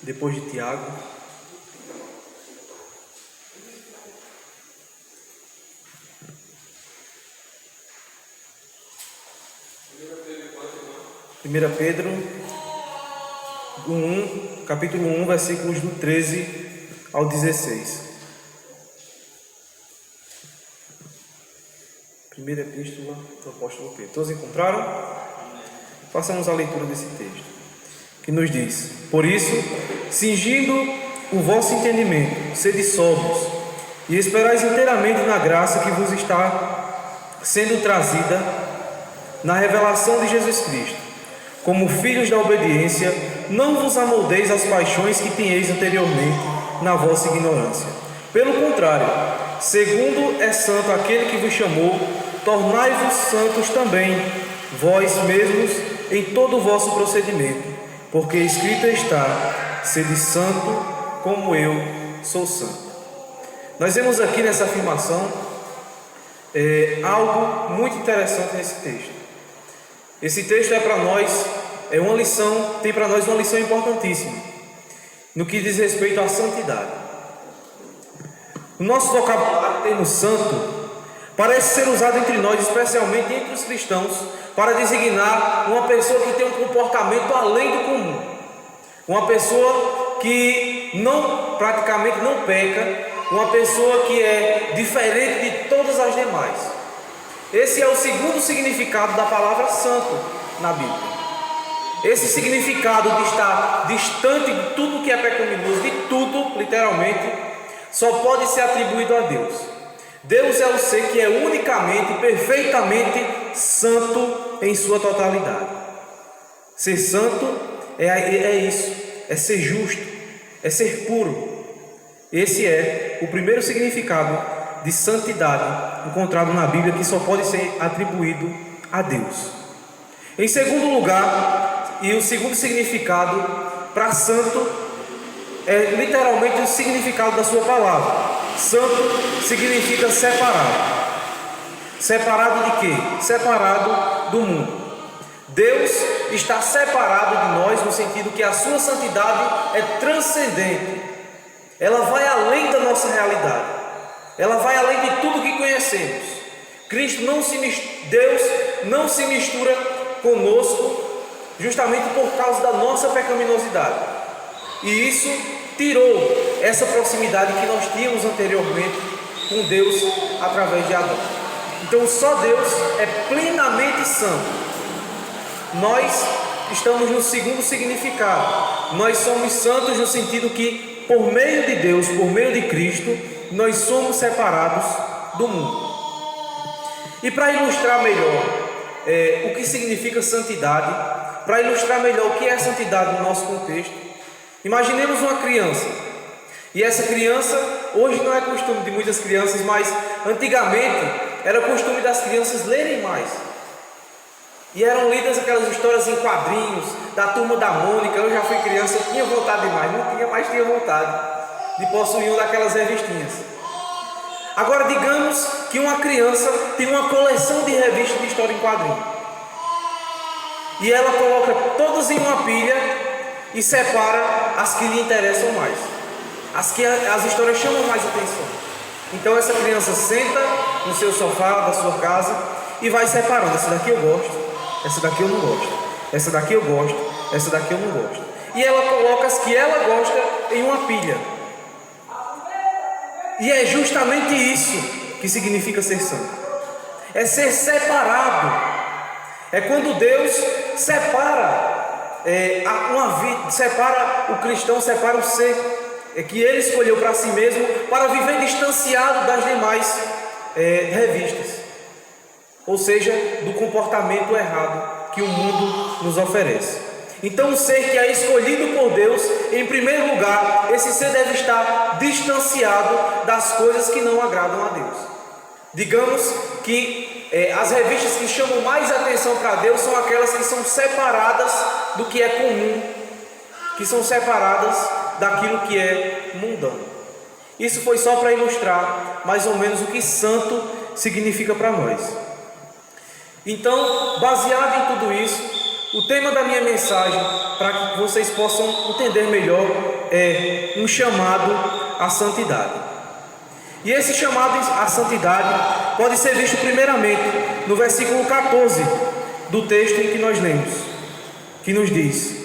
depois de Tiago. Primeira Pedro, capítulo 1, versículos do 13 ao 16. Primeira epístola do apóstolo Pedro. Todos encontraram? Façamos a leitura desse texto, que nos diz: por isso, cingindo o vosso entendimento, sede sóbrios, e esperais inteiramente na graça que vos está sendo trazida na revelação de Jesus Cristo. Como filhos da obediência, não vos amoldeis às paixões que tinhais anteriormente na vossa ignorância. Pelo contrário, segundo é santo aquele que vos chamou, tornai-vos santos também, vós mesmos, em todo o vosso procedimento, porque escrito está: sede santo, como eu sou santo. Nós vemos aqui nessa afirmação algo muito interessante nesse texto. Esse texto é para nós, uma lição, tem para nós uma lição importantíssima, no que diz respeito à santidade. O nosso vocabulário, termo santo, parece ser usado entre nós, especialmente entre os cristãos, para designar uma pessoa que tem um comportamento além do comum, uma pessoa que praticamente não peca, uma pessoa que é diferente de todas as demais. Esse é o segundo significado da palavra santo na Bíblia. Esse significado de estar distante de tudo que é pecaminoso, de tudo, literalmente, só pode ser atribuído a Deus. Deus é o ser que é unicamente, perfeitamente santo em sua totalidade. Ser santo é isso, é ser justo, é ser puro. Esse é o primeiro significado de santidade encontrado na Bíblia, que só pode ser atribuído a Deus. Em segundo lugar, e o segundo significado para santo é literalmente o significado da sua palavra. Santo significa separado. Separado de quê? Separado do mundo. Deus está separado de nós no sentido que a sua santidade é transcendente. Ela vai além da nossa realidade. Ela vai além de tudo que conhecemos. Deus não se mistura conosco justamente por causa da nossa pecaminosidade. E isso tirou essa proximidade que nós tínhamos anteriormente com Deus através de Adão. Então só Deus é plenamente santo. Nós estamos no segundo significado. Nós somos santos no sentido que, por meio de Deus, por meio de Cristo, nós somos separados do mundo. E para ilustrar melhor o que significa santidade, para ilustrar melhor o que é santidade no nosso contexto, imaginemos uma criança. E essa criança, hoje não é costume de muitas crianças, mas antigamente era costume das crianças lerem mais. E eram lidas aquelas histórias em quadrinhos, da Turma da Mônica. Eu já fui criança, eu tinha vontade demais, não tinha, mas tinha vontade de possuir uma daquelas revistinhas. Agora digamos que uma criança tem uma coleção de revistas de história em quadrinho, e ela coloca todas em uma pilha e separa as que lhe interessam mais, as que as histórias chamam mais atenção. Então essa criança senta no seu sofá da sua casa e vai separando: essa daqui eu gosto, essa daqui eu não gosto, essa daqui eu gosto, essa daqui eu não gosto. E ela coloca as que ela gosta em uma pilha. E é justamente isso que significa ser santo. É ser separado. É quando Deus separa uma vida, separa o cristão, separa o ser que ele escolheu para si mesmo, para viver distanciado das demais revistas. Ou seja, do comportamento errado que o mundo nos oferece. Então, o ser que é escolhido por Deus, em primeiro lugar, esse ser deve estar distanciado das coisas que não agradam a Deus. Digamos que as revistas que chamam mais atenção para Deus são aquelas que são separadas do que é comum, que são separadas daquilo que é mundano. Isso foi só para ilustrar mais ou menos o que santo significa para nós. Então, baseado em tudo isso, o tema da minha mensagem para que vocês possam entender melhor, é um chamado à santidade. E esse chamado à santidade pode ser visto primeiramente no versículo 14 do texto em que nós lemos, que nos diz: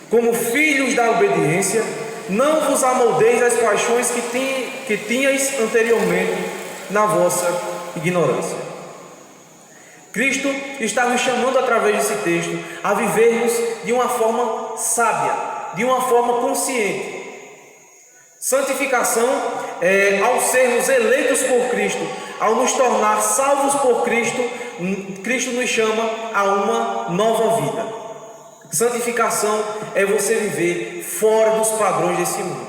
como filhos da obediência, não vos amoldeis às paixões que tinhais anteriormente na vossa ignorância. Cristo está nos chamando através desse texto a vivermos de uma forma sábia, de uma forma consciente. Santificação é ao sermos eleitos por Cristo, ao nos tornar salvos por Cristo, Cristo nos chama a uma nova vida. Santificação é você viver fora dos padrões desse mundo.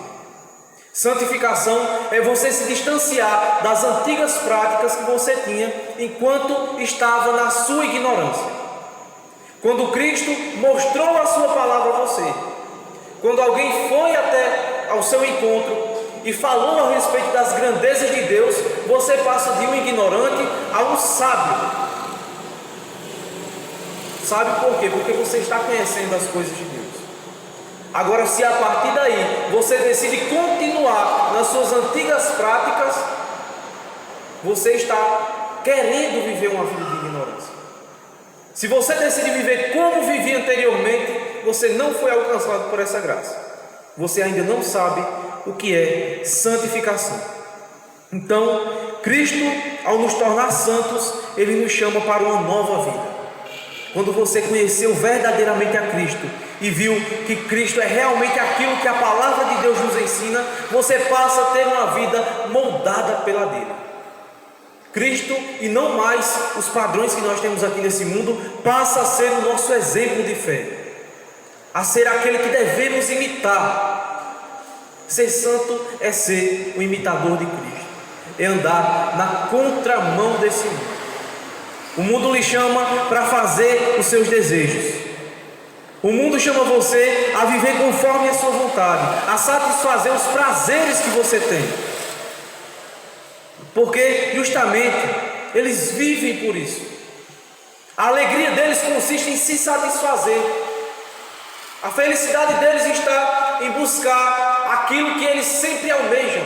Santificação é você se distanciar das antigas práticas que você tinha enquanto estava na sua ignorância. Quando Cristo mostrou a sua palavra a você, quando alguém foi até ao seu encontro e falou a respeito das grandezas de Deus, você passa de um ignorante a um sábio. Sabe por quê? Porque você está conhecendo as coisas de Deus. Agora, se a partir daí você decide continuar nas suas antigas práticas, você está querendo viver uma vida de ignorância. Se você decide viver como vivia anteriormente, você não foi alcançado por essa graça. Você ainda não sabe o que é santificação. Então, Cristo, ao nos tornar santos, Ele nos chama para uma nova vida. Quando você conheceu verdadeiramente a Cristo e viu que Cristo é realmente aquilo que a palavra de Deus nos ensina, você passa a ter uma vida moldada pela dele. Cristo, e não mais os padrões que nós temos aqui nesse mundo, passa a ser o nosso exemplo de fé, a ser aquele que devemos imitar. Ser santo é ser o imitador de Cristo, é andar na contramão desse mundo. O mundo lhe chama para fazer os seus desejos. O mundo chama você a viver conforme a sua vontade, a satisfazer os prazeres que você tem. Porque justamente eles vivem por isso. A alegria deles consiste em se satisfazer. A felicidade deles está em buscar aquilo que eles sempre almejam.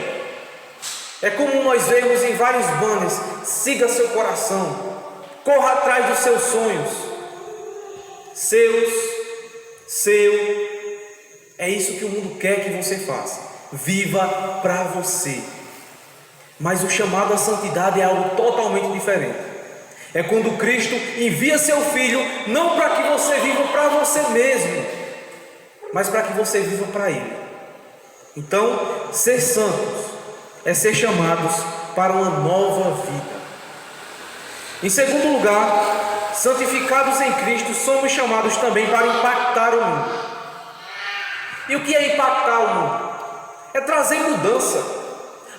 É como nós vemos em vários banners: siga seu coração, corra atrás dos seus sonhos, seu. É isso que o mundo quer que você faça. Viva para você. Mas o chamado à santidade é algo totalmente diferente. É quando Cristo envia seu Filho, não para que você viva para você mesmo, mas para que você viva para Ele. Então, ser santos é ser chamados para uma nova vida. Em segundo lugar, santificados em Cristo, somos chamados também para impactar o mundo. E o que é impactar o mundo? É trazer mudança.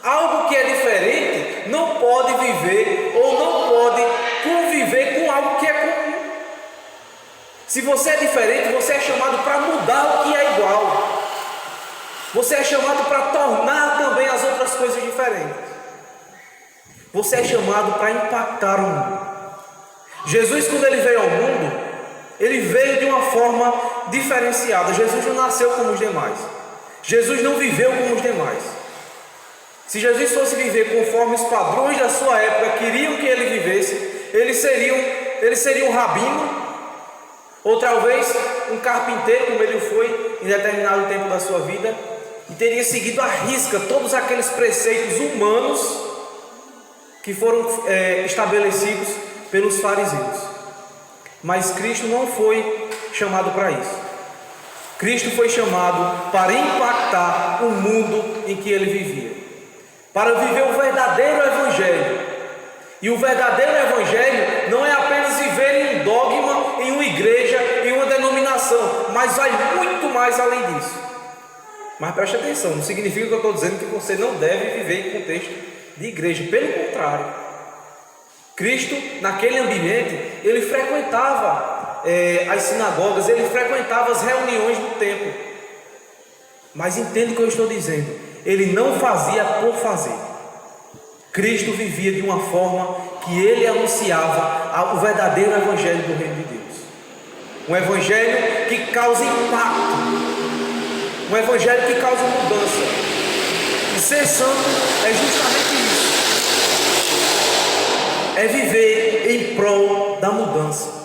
Algo que é diferente não pode viver ou não pode conviver com algo que é comum. Se você é diferente, você é chamado para mudar o que é igual. Você é chamado para tornar também as outras coisas diferentes. Você é chamado para impactar o mundo. Jesus, quando ele veio ao mundo, ele veio de uma forma diferenciada. Jesus não nasceu como os demais. Jesus não viveu como os demais. Se Jesus fosse viver conforme os padrões da sua época queriam que ele vivesse, ele seria um rabino, ou talvez um carpinteiro, como ele foi em determinado tempo da sua vida, e teria seguido à risca todos aqueles preceitos humanos que foram estabelecidos pelos fariseus. Mas Cristo não foi chamado para isso. Cristo foi chamado para impactar o mundo em que ele vivia, para viver o verdadeiro evangelho. E o verdadeiro evangelho não é apenas viver em um dogma, em uma igreja, em uma denominação, mas vai muito mais além disso. Mas preste atenção, não significa que eu estou dizendo que você não deve viver em contexto de igreja. Pelo contrário, Cristo, naquele ambiente, ele frequentava as sinagogas, ele frequentava as reuniões do templo. Mas entende o que eu estou dizendo, ele não fazia por fazer. Cristo vivia de uma forma que ele anunciava o verdadeiro evangelho do reino de Deus. Um evangelho que causa impacto. Um evangelho que causa mudança. E ser santo é justamente isso. É viver em prol da mudança.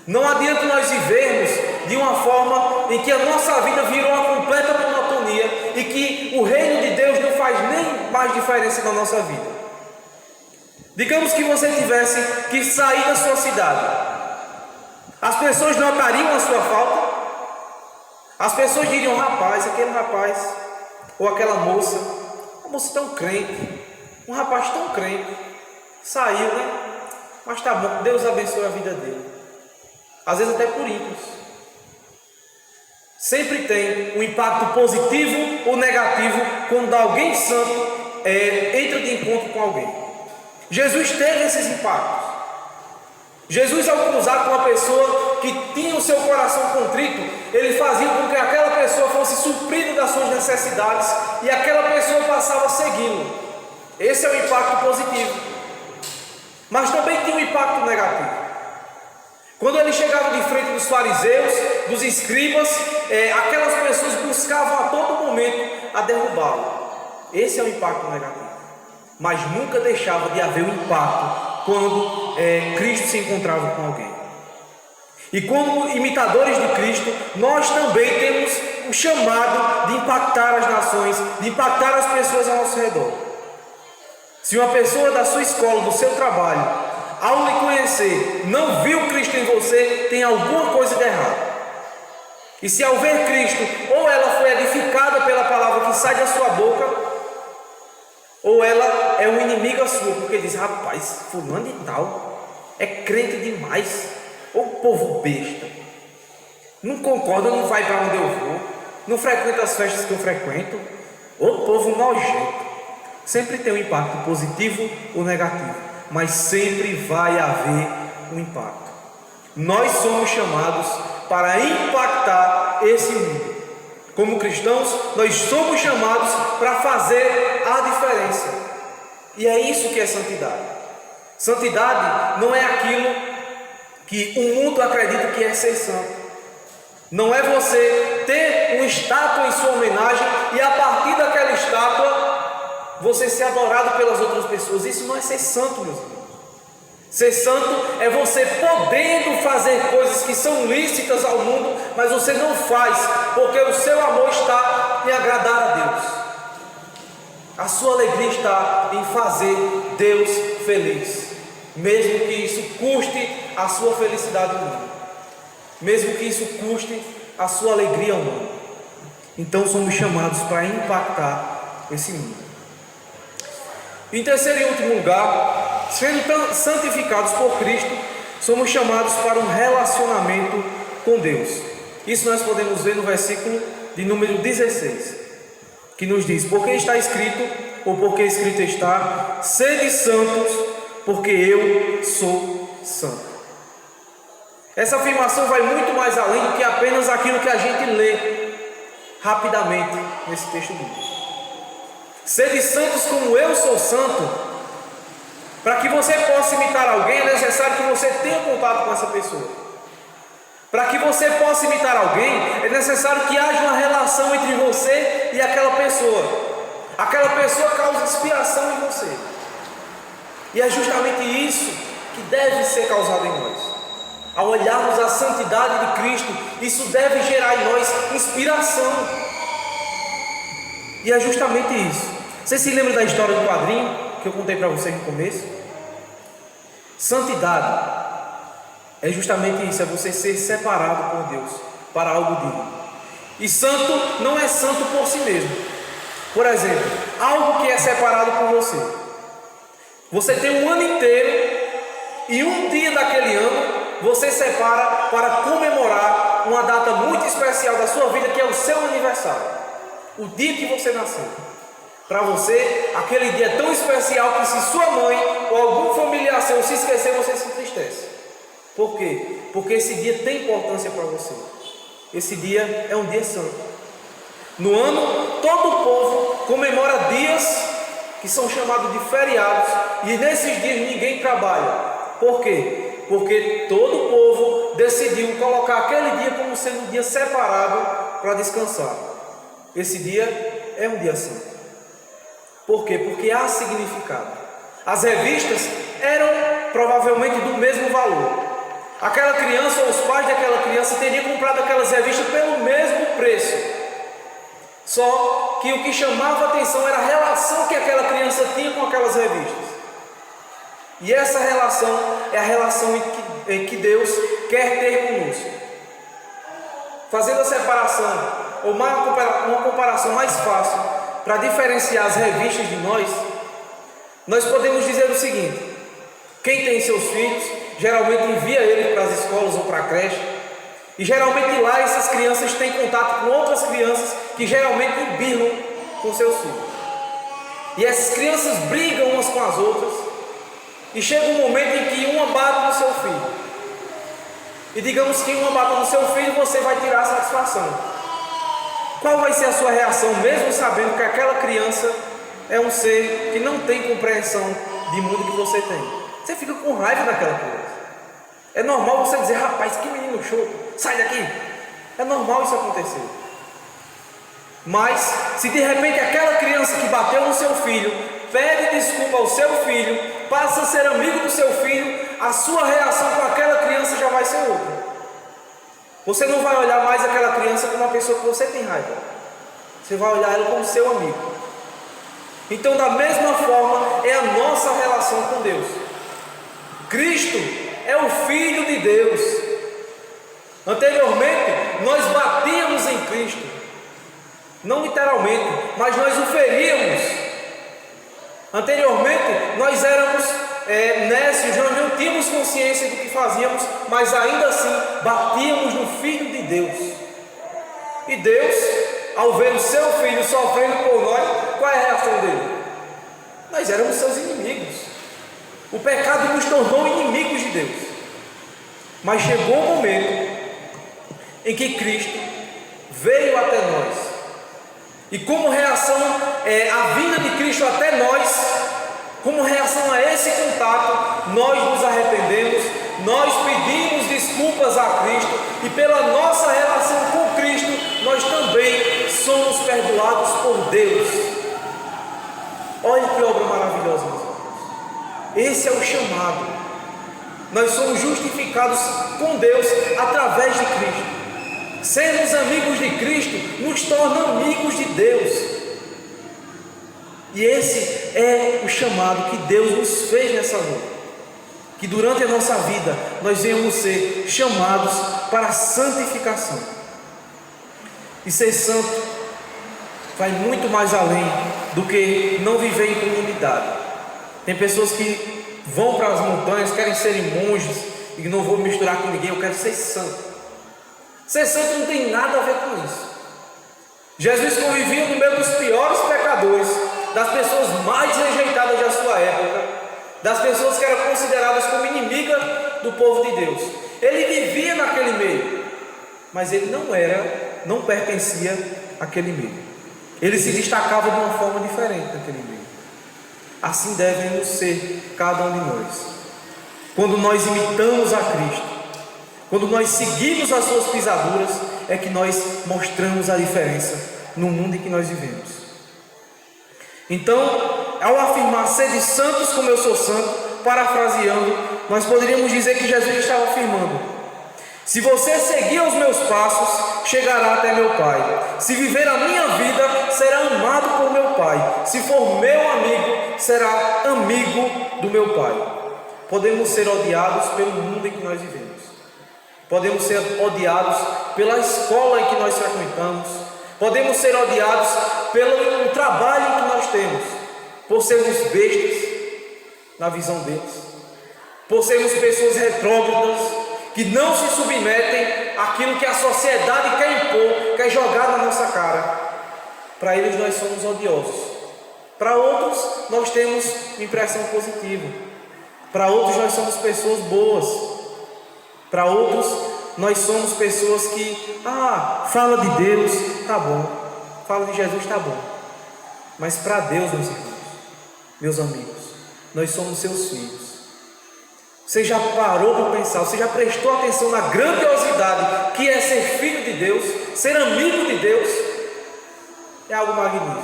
Não adianta nós vivermos de uma forma em que a nossa vida virou uma completa monotonia e que o reino de Deus não faz nem mais diferença na nossa vida. Digamos que você tivesse que sair da sua cidade. As pessoas notariam a sua falta? As pessoas diriam: rapaz, aquele rapaz, ou aquela moça, uma moça tão crente, um rapaz tão crente, saiu, né? Mas tá bom, Deus abençoe a vida dele. Às vezes até por ímpios. Sempre tem um impacto positivo ou negativo quando alguém santo entra de encontro com alguém. Jesus teve esses impactos. Jesus, ao cruzar com uma pessoa que tinha o seu coração contrito, ele fazia com que aquela pessoa fosse suprida das suas necessidades e aquela pessoa passava a segui-lo. Esse é o impacto positivo. Mas também tinha um impacto negativo. Quando ele chegava de frente dos fariseus, dos escribas, aquelas pessoas buscavam a todo momento a derrubá-lo. Esse é o impacto negativo. Mas nunca deixava de haver um impacto quando Cristo se encontrava com alguém. E como imitadores de Cristo, nós também temos o chamado de impactar as nações, de impactar as pessoas ao nosso redor. Se uma pessoa da sua escola, do seu trabalho, ao lhe conhecer, não viu Cristo em você, tem alguma coisa de errado. E se ao ver Cristo, ou ela foi edificada pela palavra que sai da sua boca, ou ela é uma inimiga sua, porque diz: rapaz, fulano e tal é crente demais, ou povo besta, não concorda, não vai para onde eu vou, não frequenta as festas que eu frequento, ou povo nojento. Sempre tem um impacto positivo ou negativo, mas sempre vai haver um impacto. Nós somos chamados para impactar esse mundo. Como cristãos, nós somos chamados para fazer a diferença. E é isso que é santidade. Santidade não é aquilo que o mundo acredita que é ser santo. Não é você ter uma estátua em sua homenagem e a partir daquela estátua você ser adorado pelas outras pessoas. Isso não é ser santo, meus irmãos. Ser santo é você podendo fazer coisas que são lícitas ao mundo, mas você não faz, porque o seu amor está em agradar a Deus. A sua alegria está em fazer Deus feliz, mesmo que isso custe a sua felicidade humana, mesmo que isso custe a sua alegria humana. Então somos chamados para impactar esse mundo. Em terceiro e último lugar, sendo santificados por Cristo, somos chamados para um relacionamento com Deus. Isso nós podemos ver no versículo de número 16, que nos diz: porque está escrito, ou porque escrito está, sede santos, porque eu sou santo. Essa afirmação vai muito mais além do que apenas aquilo que a gente lê rapidamente nesse texto bíblico. Sede santos como eu sou santo. Para que você possa imitar alguém, é necessário que você tenha contato com essa pessoa. Para que você possa imitar alguém, é necessário que haja uma relação entre você e aquela pessoa. Aquela pessoa causa inspiração em você. E é justamente isso que deve ser causado em nós. Ao olharmos a santidade de Cristo, isso deve gerar em nós inspiração. E é justamente isso. Você se lembra da história do quadrinho que eu contei para vocês no começo? Santidade é justamente isso, é você ser separado por Deus para algo digno. E santo não é santo por si mesmo. Por exemplo, algo que é separado por você. Você tem um ano inteiro e um dia daquele ano você separa para comemorar uma data muito especial da sua vida, que é o seu aniversário, o dia que você nasceu. Para você, aquele dia é tão especial que se sua mãe ou algum familiar seu se esquecer, você se entristece. Por quê? Porque esse dia tem importância para você. Esse dia é um dia santo. No ano, todo o povo comemora dias que são chamados de feriados, e nesses dias ninguém trabalha. Por quê? Porque todo o povo decidiu colocar aquele dia como sendo um dia separado para descansar. Esse dia é um dia santo. Por quê? Porque há significado. As revistas eram provavelmente do mesmo valor. Aquela criança ou os pais daquela criança teriam comprado aquelas revistas pelo mesmo preço. Só que o que chamava a atenção era a relação que aquela criança tinha com aquelas revistas. E essa relação é a relação em que Deus quer ter conosco. Fazendo a separação, ou uma comparação mais fácil, para diferenciar as revistas de nós podemos dizer o seguinte: quem tem seus filhos, geralmente envia eles para as escolas ou para a creche, e geralmente lá essas crianças têm contato com outras crianças que geralmente birram com seus filhos. E essas crianças brigam umas com as outras, e chega um momento em que uma bate no seu filho. E digamos que uma bata no seu filho, você vai tirar a satisfação. Qual vai ser a sua reação, mesmo sabendo que aquela criança é um ser que não tem compreensão de mundo que você tem? Você fica com raiva daquela criança. É normal você dizer: rapaz, que menino show, sai daqui. É normal isso acontecer. Mas se de repente aquela criança que bateu no seu filho pede desculpa ao seu filho, passa a ser amigo do seu filho, a sua reação com aquela criança já vai ser outra. Você não vai olhar mais aquela criança como uma pessoa que você tem raiva. Você vai olhar ela como seu amigo. Então, da mesma forma, é a nossa relação com Deus. Cristo é o Filho de Deus. Anteriormente, nós batíamos em Cristo. Não literalmente, mas nós o feríamos. Anteriormente, nós éramos nécios, nós não tínhamos consciência do que fazíamos, mas ainda assim batíamos no Filho de Deus. E Deus, ao ver o seu Filho sofrendo por nós, qual é a reação dele? Nós éramos seus inimigos. O pecado nos tornou inimigos de Deus. Mas chegou um momento em que Cristo veio até nós. E como reação à vinda de Cristo até nós, como reação a esse contato, nós nos arrependemos, nós pedimos desculpas a Cristo, e pela nossa relação com Cristo, nós também somos perdoados por Deus. Olha que obra maravilhosa, meus irmãos. Esse é o chamado. Nós somos justificados com Deus através de Cristo. Sermos amigos de Cristo nos torna amigos de Deus. E esse é o chamado que Deus nos fez nessa noite. Que durante a nossa vida nós venhamos ser chamados para a santificação. E ser santo vai muito mais além do que não viver em comunidade. Tem pessoas que vão para as montanhas, querem serem monges, e não vou misturar com ninguém, eu quero ser santo. Ser santo não tem nada a ver com isso. Jesus convivia no meio dos piores pecadores, das pessoas mais rejeitadas da sua época, das pessoas que eram consideradas como inimigas do povo de Deus. Ele vivia naquele meio, mas ele não pertencia àquele meio. Ele se destacava de uma forma diferente naquele meio. Assim devemos ser cada um de nós. Quando nós imitamos a Cristo, quando nós seguimos as suas pisaduras, é que nós mostramos a diferença no mundo em que nós vivemos. Então, ao afirmar: sede santos como eu sou santo, parafraseando, nós poderíamos dizer que Jesus estava afirmando: se você seguir os meus passos, chegará até meu Pai. Se viver a minha vida, será amado por meu Pai. Se for meu amigo, será amigo do meu Pai. Podemos ser odiados pelo mundo em que nós vivemos. Podemos ser odiados pela escola em que nós frequentamos. Podemos ser odiados pelo trabalho que nós temos, por sermos bestas na visão deles, por sermos pessoas retrógradas, que não se submetem àquilo que a sociedade quer impor, quer jogar na nossa cara. Para eles nós somos odiosos. Para outros nós temos impressão positiva. Para outros nós somos pessoas boas. Para outros nós somos pessoas que fala de Deus, tá bom, fala de Jesus, tá bom. Mas para Deus, meus irmãos, meus amigos, nós somos seus filhos. Você já parou para pensar? Você já prestou atenção na grandiosidade que é ser filho de Deus, ser amigo de Deus? É algo magnífico.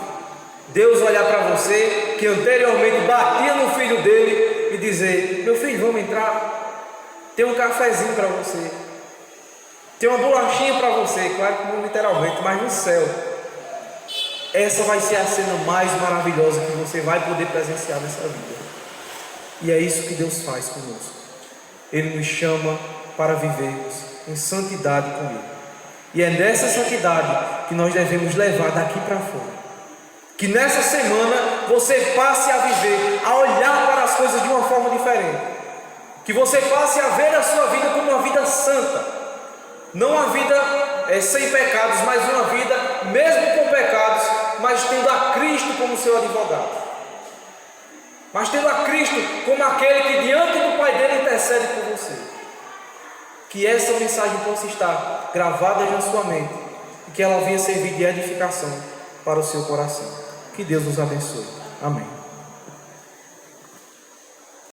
Deus olhar para você, que anteriormente batia no filho dele, e dizer: meu filho, vamos entrar? Tem um cafezinho para você, tem uma bolachinha para você, claro que não literalmente, mas no céu. Essa vai ser a cena mais maravilhosa que você vai poder presenciar nessa vida. E é isso que Deus faz conosco. Ele nos chama para vivermos em santidade com Ele. E é nessa santidade que nós devemos levar daqui para fora. Que nessa semana você passe a viver, a olhar para as coisas de uma forma diferente. Que você passe a ver a sua vida como uma vida santa. Não uma vida sem pecados, mas uma vida mesmo com pecados, mas tendo a Cristo como seu advogado. Mas tendo a Cristo como aquele que diante do Pai dele intercede por você. Que essa mensagem possa estar gravada na sua mente e que ela venha servir de edificação para o seu coração. Que Deus nos abençoe. Amém.